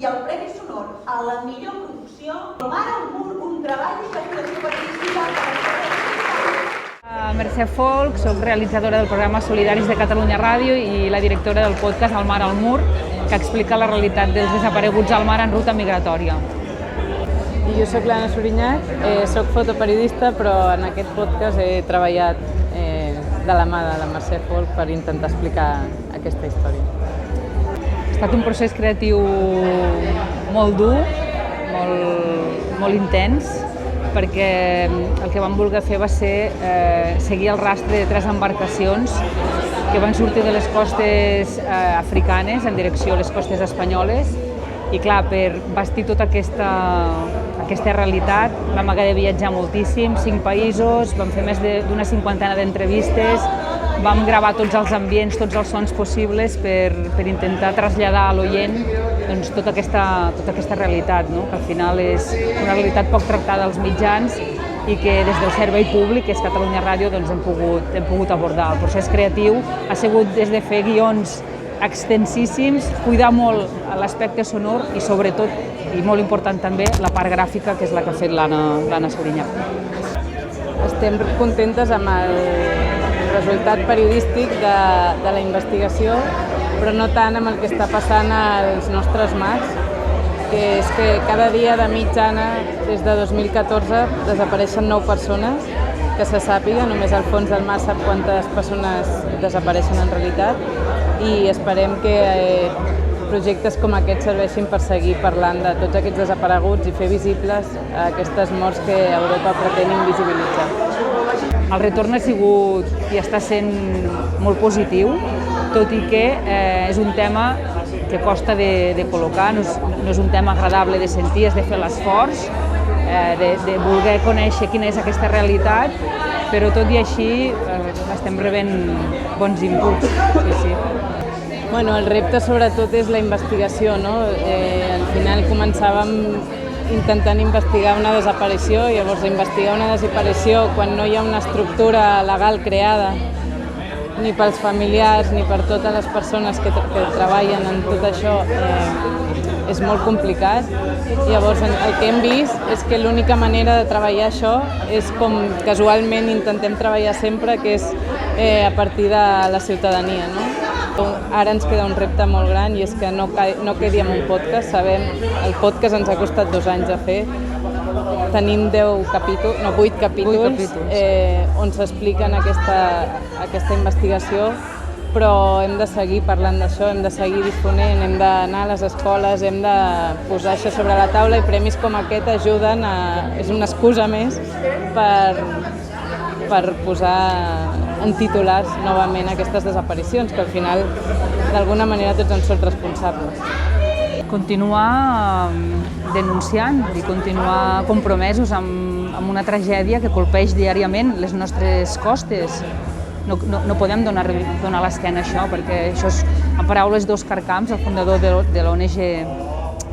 i el Premi Sonor a la millor producció, com ara un treball d'investigació periodística. Mercè Folch, soc realitzadora del programa Solidaris de Catalunya Ràdio i la directora del podcast El mar al mur, que explica la realitat dels desapareguts al mar en ruta migratòria. I jo soc l'Anna Sorinyach, soc fotoperiodista, però en aquest podcast he treballat de la mà de la Mercè Folch per intentar explicar aquesta història. Ha estat un procés creatiu molt dur, molt intens, perquè el que vam voler fer va ser seguir el rastre de 3 embarcacions que van sortir de les costes africanes en direcció a les costes espanyoles. I clar, per bastir tota aquesta realitat vam haver de viatjar moltíssim, 5 països, vam fer més d'una 50ena d'entrevistes, vam gravar tots els ambients, tots els sons possibles per intentar traslladar a l'oient tota aquesta realitat, que al final és una realitat poc tractada als mitjans i que des del servei públic, que és Catalunya Ràdio, hem pogut abordar. El procés creatiu ha sigut des de fer guions extensíssims, cuidar molt l'aspecte sonor i sobretot, i molt important també, la part gràfica, que és la que ha fet l'Anna Sorinyach. Estem contentes amb el resultat periodístic de la investigació, però no tant amb el que està passant als nostres mars, que és que cada dia de mitjana, des de 2014, desapareixen 9 persones, que se sàpiga, només el fons del mar sap quantes persones desapareixen en realitat, i esperem que projectes com aquests serveixin per seguir parlant de tots aquests desapareguts i fer visibles aquestes morts que Europa pretén invisibilitzar. El retorn ha sigut i està sent molt positiu, tot i que és un tema que costa de col·locar, no és un tema agradable de sentir, és de fer l'esforç, de voler conèixer quina és aquesta realitat, però tot i així estem rebent bons inputs. Sí. Bueno, el repte sobretot és la investigació, no? Al final començàvem intentant investigar una desaparició, llavors investigar una desaparició quan no hi ha una estructura legal creada ni pels familiars ni per totes les persones que treballen en tot això és molt complicat. Llavors el que hem vist és que l'única manera de treballar això és com casualment intentem treballar sempre, que és a partir de la ciutadania, no? Ara ens queda un repte molt gran i és que no quedi en un podcast. Sabem, el podcast ens ha costat 2 anys de fer. Tenim 8 capítols on s'expliquen aquesta investigació, però hem de seguir parlant d'això, hem de seguir difonent, hem d'anar a les escoles, hem de posar això sobre la taula i premis com aquest ajuden, és una excusa més per posar en titulars novament aquestes desaparicions, que al final d'alguna manera tots en són responsables. Continuar denunciant i continuar compromesos amb una tragèdia que colpeix diàriament les nostres costes. No podem donar l'esquena a això, perquè això és, en paraules d'Òscar Camps, el fundador de l'ONG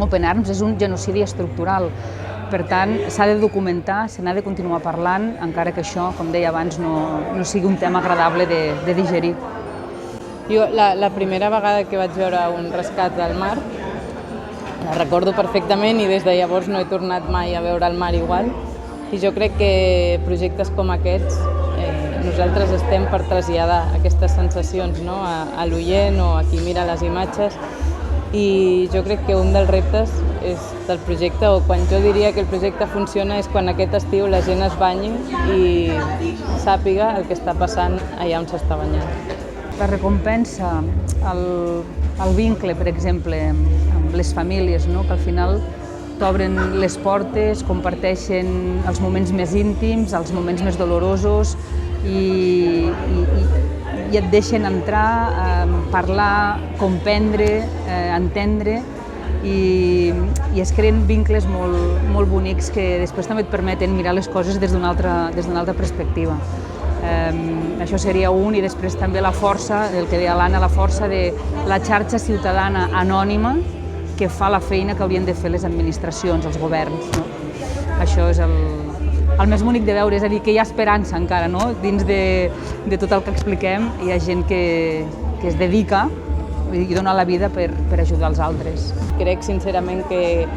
Open Arms, és un genocidi estructural. Per tant, s'ha de documentar, se n'ha de continuar parlant, encara que això, com deia abans, no sigui un tema agradable de digerir. Jo, la primera vegada que vaig veure un rescat al mar, la recordo perfectament i des de llavors no he tornat mai a veure el mar igual. I jo crec que projectes com aquests, nosaltres estem per traslladar aquestes sensacions a l'oient o a qui mira les imatges. I jo crec que un dels reptes del projecte, o quan jo diria que el projecte funciona, és quan aquest estiu la gent es banyi i sàpiga el que està passant allà on s'està banyant. La recompensa, el vincle, per exemple, amb les famílies, que al final t'obren les portes, comparteixen els moments més íntims, els moments més dolorosos i et deixen entrar, parlar, comprendre, entendre i es creen vincles molt bonics que després també et permeten mirar les coses des d'una altra perspectiva. Això seria un, i després també la força, el que deia l'Anna, la força de la xarxa ciutadana anònima que fa la feina que haurien de fer les administracions, els governs. Això és el més bonic de veure, és a dir, que hi ha esperança encara, dins de tot el que expliquem. Hi ha gent que es dedica i donar la vida per ajudar els altres. Crec sincerament que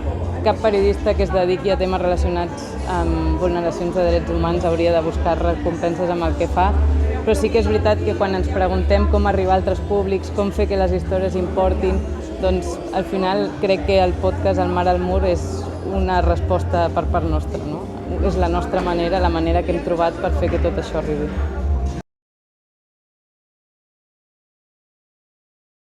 cap periodista que es dediqui a temes relacionats amb vulneracions de drets humans hauria de buscar recompenses amb el que fa, però sí que és veritat que quan ens preguntem com arribar a altres públics, com fer que les històries importin, doncs al final crec que el podcast El mar al mur és una resposta per part nostra, no? És la nostra manera, la manera que hem trobat per fer que tot això arribi.